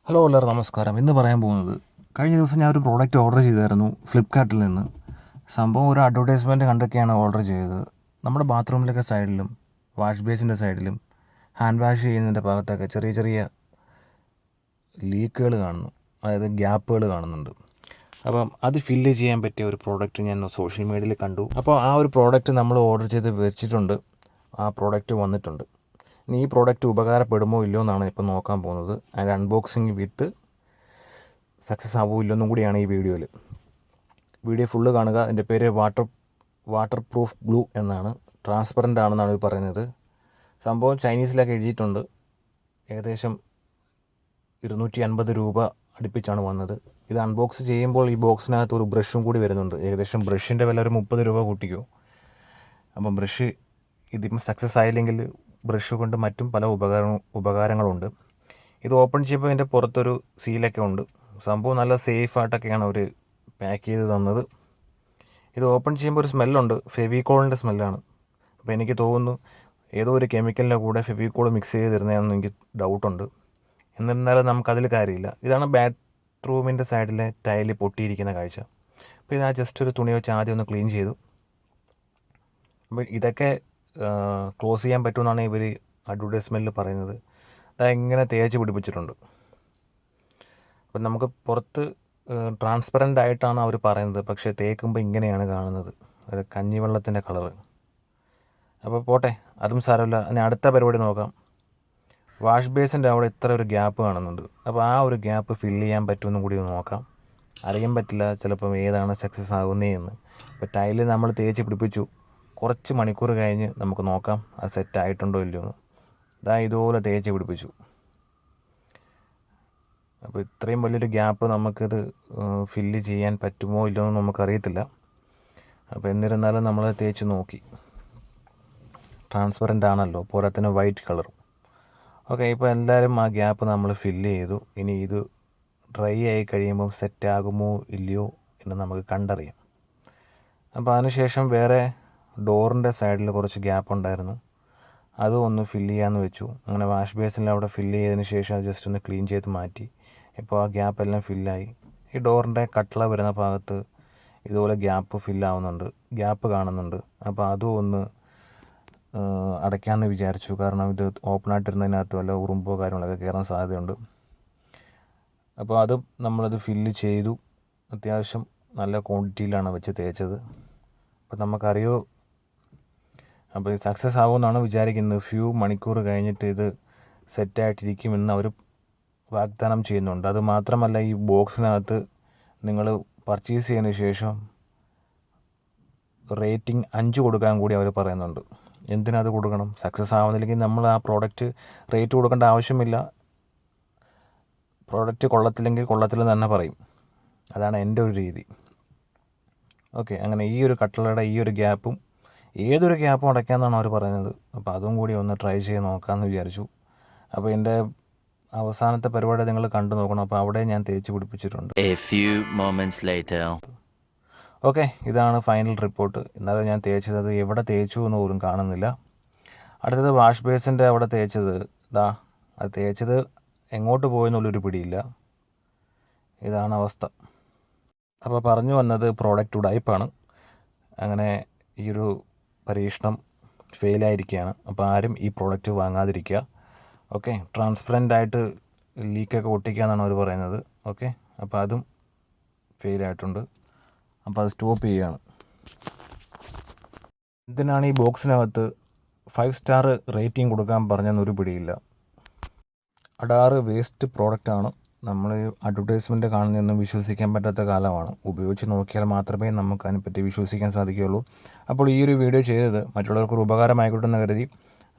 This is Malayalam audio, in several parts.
ഹലോ എല്ലാവർക്കും നമസ്കാരം. ഇന്ന് പറയാൻ പോകുന്നത്, കഴിഞ്ഞ ദിവസം ഞാൻ ഒരു പ്രോഡക്റ്റ് ഓർഡർ ചെയ്തായിരുന്നു ഫ്ലിപ്പ്കാർട്ടിൽ നിന്ന്. സംഭവം ഒരു അഡ്വർടൈസ്മെൻറ്റ് കണ്ടൊക്കെയാണ് ഓർഡർ ചെയ്തത്. നമ്മുടെ ബാത്റൂമിലൊക്കെ സൈഡിലും വാഷ് ബേസിൻ്റെ സൈഡിലും ഹാൻഡ് വാഷ് ചെയ്യുന്നതിൻ്റെ ഭാഗത്തൊക്കെ ചെറിയ ചെറിയ ലീക്കുകൾ കാണുന്നു, അതായത് ഗ്യാപ്പുകൾ കാണുന്നുണ്ട്. അപ്പം അത് ഫില്ല് ചെയ്യാൻ പറ്റിയ ഒരു പ്രോഡക്റ്റ് ഞാൻ സോഷ്യൽ മീഡിയയിൽ കണ്ടു. അപ്പോൾ ആ ഒരു പ്രോഡക്റ്റ് നമ്മൾ ഓർഡർ ചെയ്ത് വെച്ചിട്ടുണ്ട്. ആ പ്രോഡക്റ്റ് വന്നിട്ടുണ്ട്. ഇനി ഈ പ്രോഡക്റ്റ് ഉപകാരപ്പെടുമോ ഇല്ലയോ എന്നാണ് ഇപ്പോൾ നോക്കാൻ പോകുന്നത്. അതിൻ്റെ അൺബോക്സിങ് വിത്ത് സക്സസ് ആവുമോ ഇല്ലെന്നും കൂടിയാണ് ഈ വീഡിയോയിൽ. വീഡിയോ ഫുള്ള് കാണുക. എൻ്റെ പേര് വാട്ടർ പ്രൂഫ് ഗ്ലൂ എന്നാണ്. ട്രാൻസ്പെറൻ്റ് ആണെന്നാണ് ഇത് പറയുന്നത്. സംഭവം ചൈനീസിലൊക്കെ എഴുതിയിട്ടുണ്ട്. ഏകദേശം 250 രൂപ അടുപ്പിച്ചാണ് വന്നത്. ഇത് അൺബോക്സ് ചെയ്യുമ്പോൾ ഈ ബോക്സിനകത്ത് ഒരു ബ്രഷും കൂടി വരുന്നുണ്ട്. ഏകദേശം ബ്രഷിൻ്റെ വില ഒരു 30 രൂപ കൂട്ടിക്കോ. അപ്പം ബ്രഷ് ഇതിപ്പം സക്സസ് ആയില്ലെങ്കിൽ ബ്രഷ് കൊണ്ട് മറ്റും പല ഉപകാരങ്ങളുണ്ട്. ഇത് ഓപ്പൺ ചെയ്യുമ്പോൾ ഇതിൻ്റെ പുറത്തൊരു സീലൊക്കെ ഉണ്ട്. സംഭവം നല്ല സേഫായിട്ടൊക്കെയാണ് അവർ പാക്ക് ചെയ്ത് തന്നത്. ഇത് ഓപ്പൺ ചെയ്യുമ്പോൾ ഒരു സ്മെല്ലുണ്ട്, ഫെവിക്കോളിൻ്റെ സ്മെല്ലാണ്. അപ്പോൾ എനിക്ക് തോന്നുന്നു ഏതോ ഒരു കെമിക്കലിൻ്റെ കൂടെ ഫെവിക്കോൾ മിക്സ് ചെയ്ത് തരുന്നതാണെന്ന് എനിക്ക് ഡൗട്ടുണ്ട്. എന്നിരുന്നാലും നമുക്കതിൽ കാര്യമില്ല. ഇതാണ് ബാത്റൂമിൻ്റെ സൈഡിലെ ടൈല് പൊട്ടിയിരിക്കുന്ന കാഴ്ച. അപ്പോൾ ഇത് ജസ്റ്റ് ഒരു തുണി വെച്ച് ആദ്യം ഒന്ന് ക്ലീൻ ചെയ്തു. അപ്പോൾ ഇതൊക്കെ ക്ലോസ് ചെയ്യാൻ പറ്റുമെന്നാണ് ഇവർ അഡ്വർടൈസ്മെൻറ്റിൽ പറയുന്നത്. അതെങ്ങനെ തേച്ച് പിടിപ്പിച്ചിട്ടുണ്ട്. അപ്പം നമുക്ക് പുറത്ത് ട്രാൻസ്പെറൻ്റ് ആയിട്ടാണ് അവർ പറയുന്നത്, പക്ഷേ തേക്കുമ്പോൾ ഇങ്ങനെയാണ് കാണുന്നത്, ഒരു കഞ്ഞിവെള്ളത്തിൻ്റെ കളറ്. അപ്പോൾ പോട്ടെ, അതും സാരമില്ല. ഇനി അടുത്ത പരിപാടി നോക്കാം. വാഷ് ബേസിൻ്റെ അവിടെ ഇത്ര ഒരു ഗ്യാപ്പ് കാണുന്നുണ്ട്. അപ്പോൾ ആ ഒരു ഗ്യാപ്പ് ഫില്ല് ചെയ്യാൻ പറ്റുമെന്നും കൂടി നോക്കാം. അറിയാൻ പറ്റില്ല ചിലപ്പം ഏതാണ് സക്സസ് ആകുന്നതെന്ന്. ഇപ്പോൾ ടൈല് നമ്മൾ തേച്ച് പിടിപ്പിച്ചു. കുറച്ച് മണിക്കൂർ കഴിഞ്ഞ് നമുക്ക് നോക്കാം അത് സെറ്റ് ആയിട്ടുണ്ടോ ഇല്ലയോ എന്ന്. ഇതുപോലെ തേച്ച് പിടിപ്പിച്ചു. അപ്പോൾ ഇത്രയും വലിയൊരു ഗ്യാപ്പ് നമുക്കിത് ഫില്ല് ചെയ്യാൻ പറ്റുമോ ഇല്ലയോ എന്ന് നമുക്കറിയത്തില്ല. അപ്പോൾ എന്നിരുന്നാലും നമ്മൾ തേച്ച് നോക്കി. ട്രാൻസ്പെറൻ്റ് ആണല്ലോ, പോരാത്തിന് വൈറ്റ് കളറും. ഓക്കെ, ഇപ്പോൾ എല്ലാവരും ആ ഗ്യാപ്പ് നമ്മൾ ഫില്ല് ചെയ്തു. ഇനി ഇത് ഡ്രൈ ആയി കഴിയുമ്പോൾ സെറ്റ് ആകുമോ ഇല്ലയോ എന്ന് നമുക്ക് കണ്ടറിയാം. അപ്പോൾ അതിനുശേഷം വേറെ ഡോറിൻ്റെ സൈഡിൽ കുറച്ച് ഗ്യാപ്പ് ഉണ്ടായിരുന്നു, അതും ഒന്ന് ഫില്ല് ചെയ്യാമെന്ന് വെച്ചു. അങ്ങനെ വാഷ് ബേസിൽ അവിടെ ഫില്ല് ചെയ്തതിന് ശേഷം അത് ജസ്റ്റ് ഒന്ന് ക്ലീൻ ചെയ്ത് മാറ്റി. ഇപ്പോൾ ആ ഗ്യാപ്പെല്ലാം ഫില്ലായി. ഈ ഡോറിൻ്റെ കട്ടള വരുന്ന ഭാഗത്ത് ഇതുപോലെ ഗ്യാപ്പ് കാണുന്നുണ്ട്. അപ്പോൾ അതും ഒന്ന് അടയ്ക്കാമെന്ന് വിചാരിച്ചു. കാരണം ഇത് ഓപ്പൺ ആയിട്ടിരുന്നതിനകത്ത് വല്ല ഉറുമ്പോ കാര്യങ്ങളൊക്കെ കയറാൻ സാധ്യതയുണ്ട്. അപ്പോൾ അതും നമ്മളത് ഫില്ല് ചെയ്തു. അത്യാവശ്യം നല്ല ക്വാണ്ടിറ്റിയിലാണ് വെച്ച് തേച്ചത്. അപ്പോൾ നമുക്കറിയോ അപ്പോൾ ഇത് സക്സസ് ആകുമെന്നാണ് വിചാരിക്കുന്നത്. ഫ്യൂ മണിക്കൂർ കഴിഞ്ഞിട്ട് ഇത് സെറ്റായിട്ടിരിക്കുമെന്ന് അവർ വാഗ്ദാനം ചെയ്യുന്നുണ്ട്. അത് മാത്രമല്ല, ഈ ബോക്സിനകത്ത് നിങ്ങൾ പർച്ചേസ് ചെയ്തതിന് ശേഷം റേറ്റിംഗ് 5 കൊടുക്കാൻ കൂടി അവർ പറയുന്നുണ്ട്. എന്തിനത് കൊടുക്കണം? സക്സസ് ആവുന്നില്ലെങ്കിൽ നമ്മൾ ആ പ്രോഡക്റ്റ് റേറ്റ് കൊടുക്കേണ്ട ആവശ്യമില്ല. പ്രോഡക്റ്റ് കൊള്ളത്തില്ലെങ്കിൽ കൊള്ളത്തില്ലെന്ന് തന്നെ പറയും. അതാണ് എൻ്റെ ഒരു രീതി. ഓക്കെ, അങ്ങനെ ഈ ഒരു കട്ട്ളയുടെ ഈ ഒരു ഗ്യാപ്പും ഏതൊരു ഗ്യാപ്പും അടയ്ക്കാമെന്നാണ് അവർ പറയുന്നത്. അപ്പോൾ അതും കൂടി ഒന്ന് ട്രൈ ചെയ്ത് നോക്കാമെന്ന് വിചാരിച്ചു. അപ്പോൾ എൻ്റെ അവസാനത്തെ പരിപാടി നിങ്ങൾ കണ്ടു നോക്കണം. അപ്പോൾ അവിടെ ഞാൻ തേച്ച് പിടിപ്പിച്ചിട്ടുണ്ട്. ഓക്കെ, ഇതാണ് ഫൈനൽ റിപ്പോർട്ട്. എന്നാലും ഞാൻ തേച്ചത് എവിടെ തേച്ചു എന്ന് പോലും കാണുന്നില്ല. അടുത്തത് വാഷ് ബേസിൻ്റെ അവിടെ തേച്ചത്. അത് തേച്ചത് എങ്ങോട്ട് പോയെന്നുള്ളൊരു പിടിയില്ല. ഇതാണ് അവസ്ഥ. അപ്പോൾ പറഞ്ഞു വന്നത് പ്രോഡക്റ്റ് ഉടായിപ്പാണ്. അങ്ങനെ ഈ ഒരു പരീക്ഷണം ഫെയിലായിരിക്കുകയാണ്. അപ്പോൾ ആരും ഈ പ്രോഡക്റ്റ് വാങ്ങാതിരിക്കുക. ഓക്കെ, ട്രാൻസ്പെറൻ്റ് ആയിട്ട് ലീക്കൊക്കെ ഒട്ടിക്കുക എന്നാണ് അവർ പറയുന്നത്. ഓക്കെ, അപ്പോൾ അതും ഫെയിലായിട്ടുണ്ട്. അപ്പോൾ അത് സ്റ്റോപ്പ് ചെയ്യുകയാണ്. എന്തിനാണ് ഈ ബോക്സിനകത്ത് 5 സ്റ്റാർ റേറ്റിംഗ് കൊടുക്കാൻ പറഞ്ഞെന്നൊരു പിടിയില്ല. അടാറ് വേസ്റ്റ് പ്രോഡക്റ്റാണ്. നമ്മൾ അഡ്വർടൈസ്മെൻറ്റ് കാണുന്നതൊന്നും വിശ്വസിക്കാൻ പറ്റാത്ത കാലമാണ്. ഉപയോഗിച്ച് നോക്കിയാൽ മാത്രമേ നമുക്ക് അതിനെപ്പറ്റി വിശ്വസിക്കാൻ സാധിക്കുകയുള്ളൂ. അപ്പോൾ ഈ ഒരു വീഡിയോ ചെയ്തത് മറ്റുള്ളവർക്കൊരു ഉപകാരമായിക്കോട്ടെ എന്ന് കരുതി.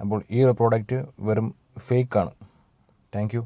അപ്പോൾ ഈ ഒരു പ്രോഡക്റ്റ് വെറും ഫേക്കാണ്. Thank you.